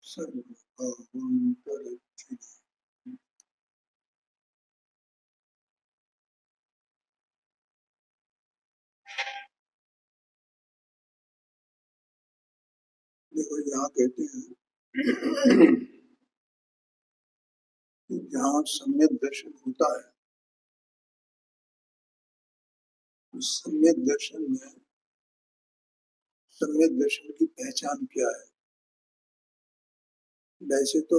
सर्वभूतरक्षिणे। देखो यहाँ कहते हैं कि जहाँ सम्यक दर्शन होता है, उस सम्यक दर्शन में सम्यक दर्शन की पहचान क्या है? वैसे तो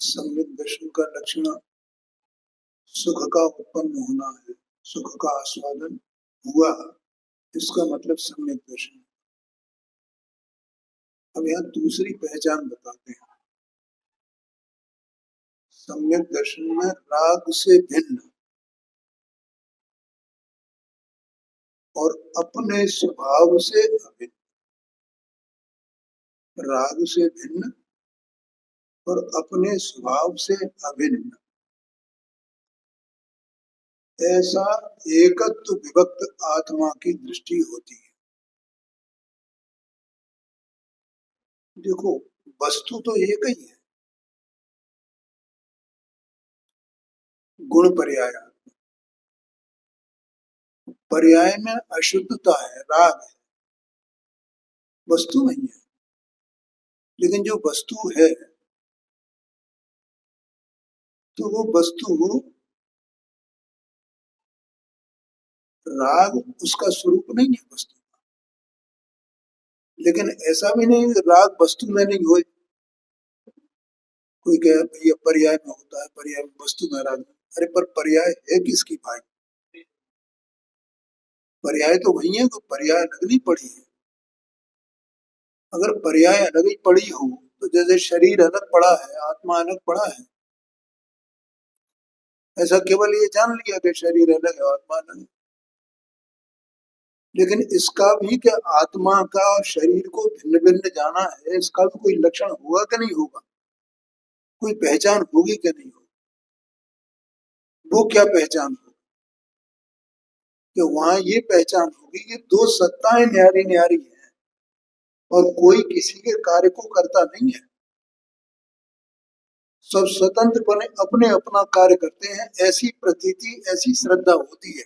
सम्यक दर्शन का लक्षण सुख का उत्पन्न होना है, सुख का आस्वादन हुआ, इसका मतलब सम्यक दर्शन। अब यहाँ दूसरी पहचान बताते हैं। सम्यक दर्शन में राग से भिन्न और अपने स्वभाव से अभिन्न, राग से भिन्न और अपने स्वभाव से अभिन्न, ऐसा एकत्व विभक्त आत्मा की दृष्टि होती है। देखो, वस्तु तो एक ही है, गुण पर्याय, पर्याय में अशुद्धता है, राग है, वस्तु नहीं है। लेकिन जो वस्तु है, तो वो वस्तु राग उसका स्वरूप नहीं है वस्तु का। लेकिन ऐसा भी नहीं राग वस्तु में नहीं हो। कोई कहे भैया पर्याय में होता है, पर्याय में वस्तु में राग। अरे पर पर्याय है किसकी भाई? पर्याय तो वही है, पर्याय लगनी पड़ी है। अगर पर्याय अलग ही पड़ी हो, तो जैसे शरीर अलग पड़ा है, आत्मा अलग पड़ा है, ऐसा केवल ये जान लिया कि शरीर अलग है, आत्मा अलग है। लेकिन इसका भी क्या आत्मा का और शरीर को भिन्न भिन्न जाना है, इसका भी कोई लक्षण होगा कि नहीं होगा? कोई पहचान होगी कि नहीं होगी? वो क्या पहचान होगी? कि वहां ये पहचान होगी कि दो सत्ताएं न्यारी न्यारी हैं और कोई किसी के कार्य को करता नहीं है, सब स्वतंत्रपने अपने अपना कार्य करते हैं, ऐसी प्रतीति, ऐसी श्रद्धा होती है।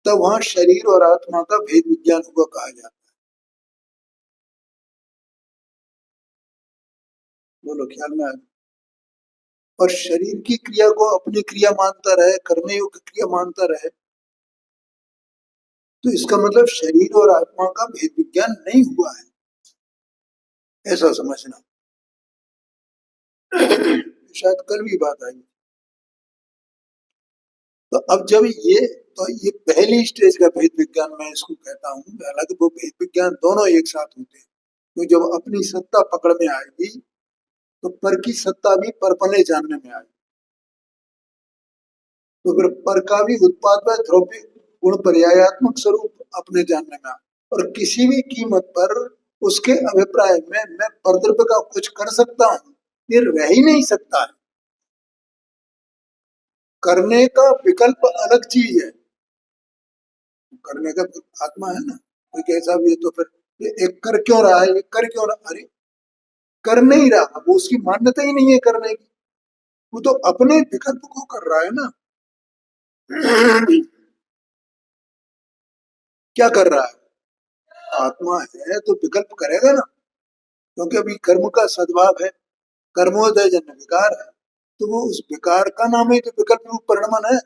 तब वहां शरीर और आत्मा का भेद विज्ञान हुआ कहा जाता है। बोलो ख्याल में आया? और शरीर की क्रिया को अपनी क्रिया मानता रहे, करने योग्य क्रिया मानता रहे, तो इसका मतलब शरीर और आत्मा का भेद विज्ञान नहीं हुआ है, ऐसा समझना। शायद कल भी बात आई। तो अब जब ये पहली स्टेज का भेद विज्ञान मैं इसको कहता हूँ। हालांकि वो भेद विज्ञान दोनों एक साथ होते हैं, तो जब अपनी सत्ता पकड़ में आएगी, तो पर की सत्ता भी परपने जानने में आएगी। तो फिर पर का भी उत्पाद व द्रव्य गुण पर्यायात्मक स्वरूप अपने जानने में आए, और किसी भी कीमत पर उसके अभिप्राय में मैं परद्रव्य का कुछ कर सकता हूँ, ये रह ही नहीं सकता है। करने का विकल्प अलग चीज है। करने का आत्मा है ना, कोई कैसा भी है, तो फिर ये एक कर क्यों रहा है, ये कर क्यों रहा? अरे कर नहीं रहा, वो उसकी मान्यता ही नहीं है करने की, वो तो अपने विकल्प को कर रहा है ना। क्या कर रहा है? आत्मा है तो विकल्प करेगा ना, क्योंकि अभी कर्म का सद्भाव है, कर्मोदय जन्य विकार है, तो वो उस विकार का नाम ही तो विकल्प रूप परिणमन है।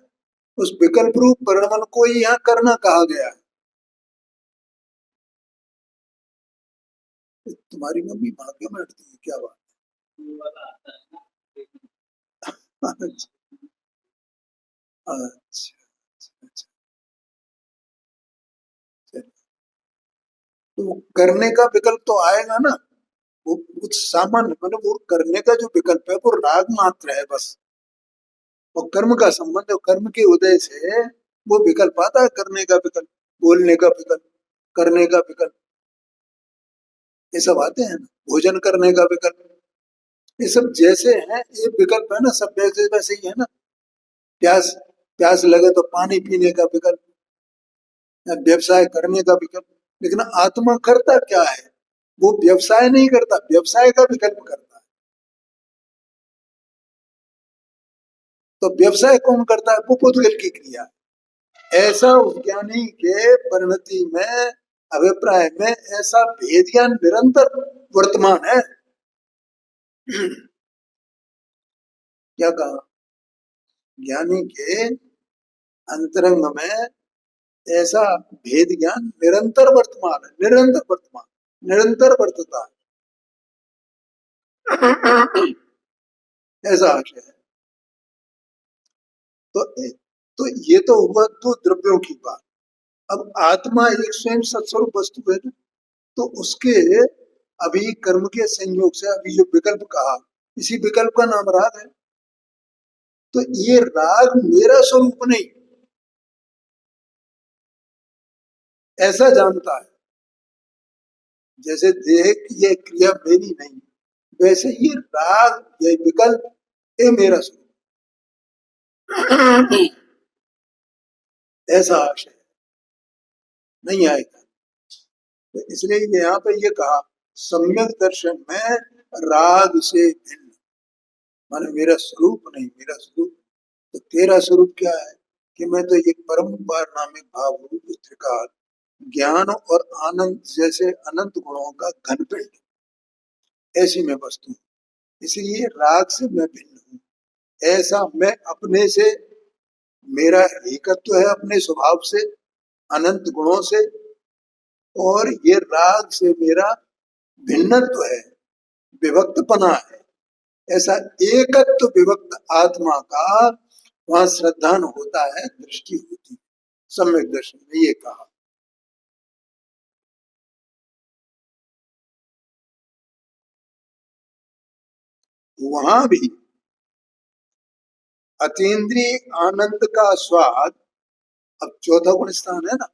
उस विकल्प रूप परिणमन को ही यहाँ करना कहा गया है। तुम्हारी मम्मी भाग्य में हटती है क्या बात? अच्छा अच्छा अच्छा। तो करने का विकल्प तो आएगा ना, वो कुछ सामान्य मतलब वो करने का जो विकल्प है वो राग मात्र है बस। और कर्म का संबंध है, कर्म के उदय से वो विकल्प आता है, करने का विकल्प, बोलने का विकल्प, करने का विकल्प, ये सब आते हैं ना, भोजन करने का विकल्प, ये सब जैसे हैं, ये विकल्प है ना, सब वैसे वैसे ही है ना। प्यास प्यास लगे तो पानी पीने का विकल्प, व्यवसाय करने का विकल्प। लेकिन आत्मा करता क्या है? वो व्यवसाय नहीं करता, व्यवसाय का विकल्प करता है। तो व्यवसाय कौन करता है? वो पुद्गल की क्रिया। ऐसा ज्ञानी के परिणति में, अभिप्राय में ऐसा भेद ज्ञान निरंतर वर्तमान है। क्या कहा? ज्ञानी के अंतरंग में ऐसा भेद ज्ञान निरंतर वर्तमान है, निरंतर वर्तमान, निरंतर वर्तता है। ऐसा आशय है। तो तो ये तो हुआ दो द्रव्यों की बात। अब आत्मा एक स्वयं सत्स्वरूप वस्तु है ना, तो उसके अभी कर्म के संयोग से अभी जो विकल्प कहा, इसी विकल्प का नाम राग है। तो ये राग मेरा स्वरूप नहीं, ऐसा जानता है। जैसे देह की ये क्रिया मेरी नहीं, वैसे ये राग, ये विकल्प, ये मेरा स्वरूप। ऐसा आशय नहीं आएगा। तो इसलिए यहाँ पे ये कहा, सम्यक दर्शन में राग से भिन्न, माने मेरा स्वरूप नहीं, मेरा स्वरूप। तो तेरा स्वरूप क्या है? कि मैं तो एक परम पारनामिक भाव रूप त्रिकाल, ज्ञान और आनंद जैसे अनंत गुणों का घनपिंड, ऐसी मैं वस्तु हूँ। इसलिए राग से मैं भिन्न हूँ। ऐसा मैं अपने से, मेरा एकत्व है अपने स्वभाव से, अनंत गुणों से, और ये राग से मेरा भिन्नत्व है, विभक्तपना है। ऐसा एकत्व विभक्त आत्मा का वहां श्रद्धान होता है, दृष्टि होती है सम्यक दर्शन में, ये कहा। वहां भी अतीन्द्रिय आनंद का स्वाद, अब चौथा गुण स्थान है ना,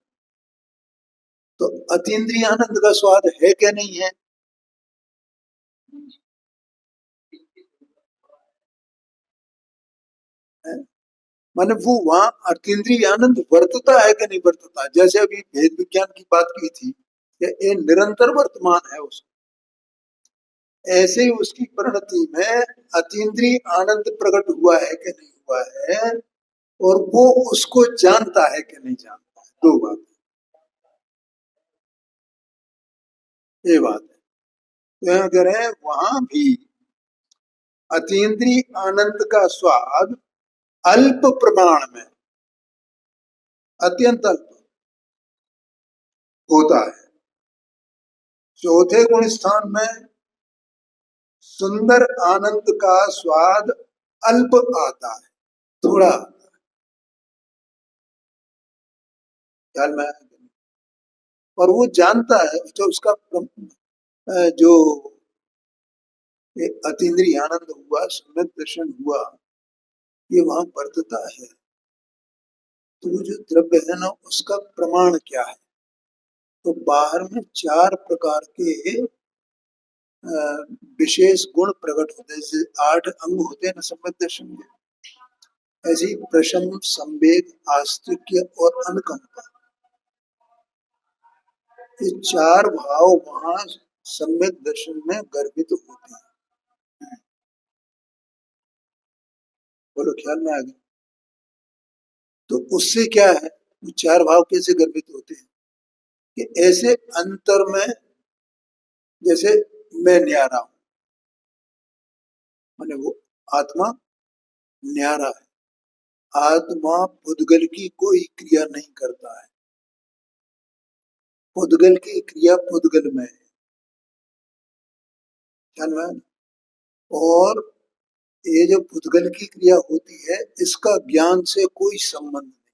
तो अतीन्द्रिय आनंद का स्वाद है क्या नहीं है? माने वो वहां अतीन्द्रिय आनंद वर्तता है कि नहीं वर्तता? जैसे अभी भेद विज्ञान की बात की थी कि ये निरंतर वर्तमान है उसको, ऐसे ही उसकी परिणति में अतीन्द्रिय आनंद प्रकट हुआ है कि नहीं हुआ है, और वो उसको जानता है कि नहीं जानता है। दो बात, ये बात है। तो यहाँ कह रहे हैं वहां भी अतीन्द्रिय आनंद का स्वाद अल्प प्रमाण में, अत्यंत अल्प होता है। चौथे गुण स्थान में सुंदर आनंद का स्वाद अल्प आता है, थोड़ा ख्याल में। और वो जानता है, जो उसका जो अतीन्द्रिय आनंद हुआ, सम्यक दर्शन हुआ, ये वहां वर्तता है। तो वो जो द्रव्य है ना, उसका प्रमाण क्या है? तो बाहर में चार प्रकार के विशेष गुण प्रकट होते हैं। जैसे 8 अंग होते हैं ना सम्यक दर्शन में, ऐसे ही प्रशम, संवेग, आस्तिक्य और अनुकंपा, ये चार भाव वहां सम्यक दर्शन में गर्भित होते हैं। बोलो ख्याल में आ गया? तो उससे क्या है, वो चार भाव कैसे गर्भित होते हैं? कि ऐसे अंतर में, जैसे मैं न्यारा हूं, माने वो आत्मा न्यारा है। आत्मा पुद्गल की कोई क्रिया नहीं करता है, पुद्गल की क्रिया पुद्गल में है, ख्याल में? और ये जो पुद्गल की क्रिया होती है, इसका ज्ञान से कोई संबंध नहीं।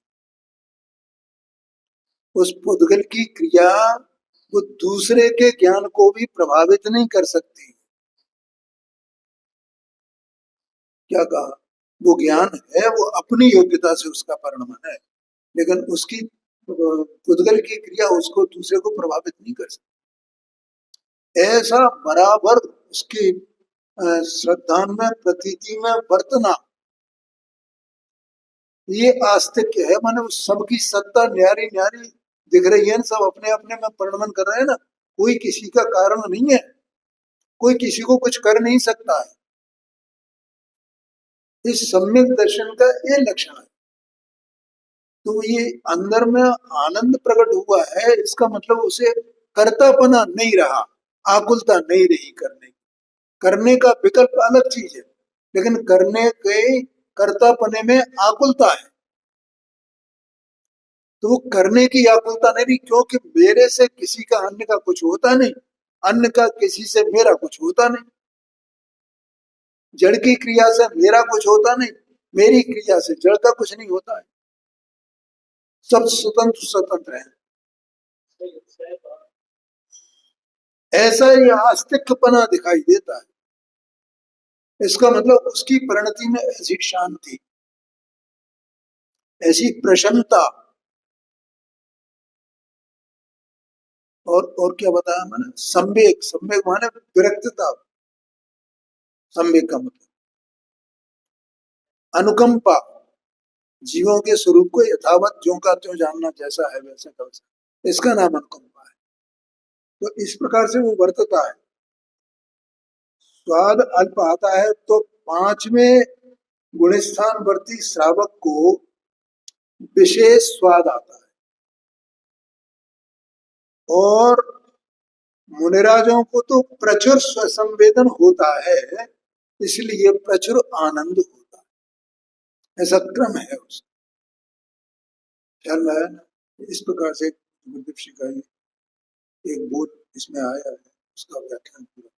उस पुद्गल की क्रिया वो दूसरे के ज्ञान को भी प्रभावित नहीं कर सकती। क्या कहा? वो ज्ञान है, वो अपनी योग्यता से उसका परिणमन है, लेकिन उसकी पुद्गल की क्रिया उसको दूसरे को प्रभावित नहीं कर सकती। ऐसा बराबर उसकी श्रद्धा में, प्रतीति में वर्तना, ये आस्तिक्य है। माने उस सबकी सत्ता न्यारी न्यारी दिख रही है, सब अपने अपने में परिणमन कर रहे हैं ना, कोई किसी का कारण नहीं है, कोई किसी को कुछ कर नहीं सकता है। इस सम्यक दर्शन का ये लक्षण है। तो ये अंदर में आनंद प्रकट हुआ है, इसका मतलब उसे कर्तापना नहीं रहा, आकुलता नहीं रही करने की। करने का विकल्प अलग चीज है, लेकिन करने के कर्तापने में आकुलता है, तो वो करने की आकुलता नहीं रही, क्योंकि मेरे से किसी का अन्य का कुछ होता नहीं, अन्य का किसी से मेरा कुछ होता नहीं, जड़ की क्रिया से मेरा कुछ होता नहीं, मेरी क्रिया से जड़ का कुछ नहीं होता है, सब स्वतंत्र स्वतंत्र है। ऐसा ही आस्तिकपना दिखाई देता है। इसका मतलब उसकी परिणति में ऐसी शांति, ऐसी प्रसन्नता, और क्या बताया मैंने, संवेग, संवेग माने विरक्तता, संवेग का मतलब अनुकंपा, जीवों के स्वरूप को यथावत ज्यों का त्यों जानना, जैसा है वैसा का वैसा, इसका नाम अनुकंपा है। तो इस प्रकार से वो वर्तता है। स्वाद अल्प आता है तो पांचवें गुणस्थान वर्ती श्रावक को विशेष स्वाद आता है, और मुनिराजों को तो प्रचुर स्वसंवेदन होता है, इसलिए प्रचुर आनंद होता है। ऐसा क्रम है उसका, ख्याल में आया ना। इस प्रकार से गुरुदेव श्री का एक बोध इसमें आया है, उसका व्याख्यान पूरा।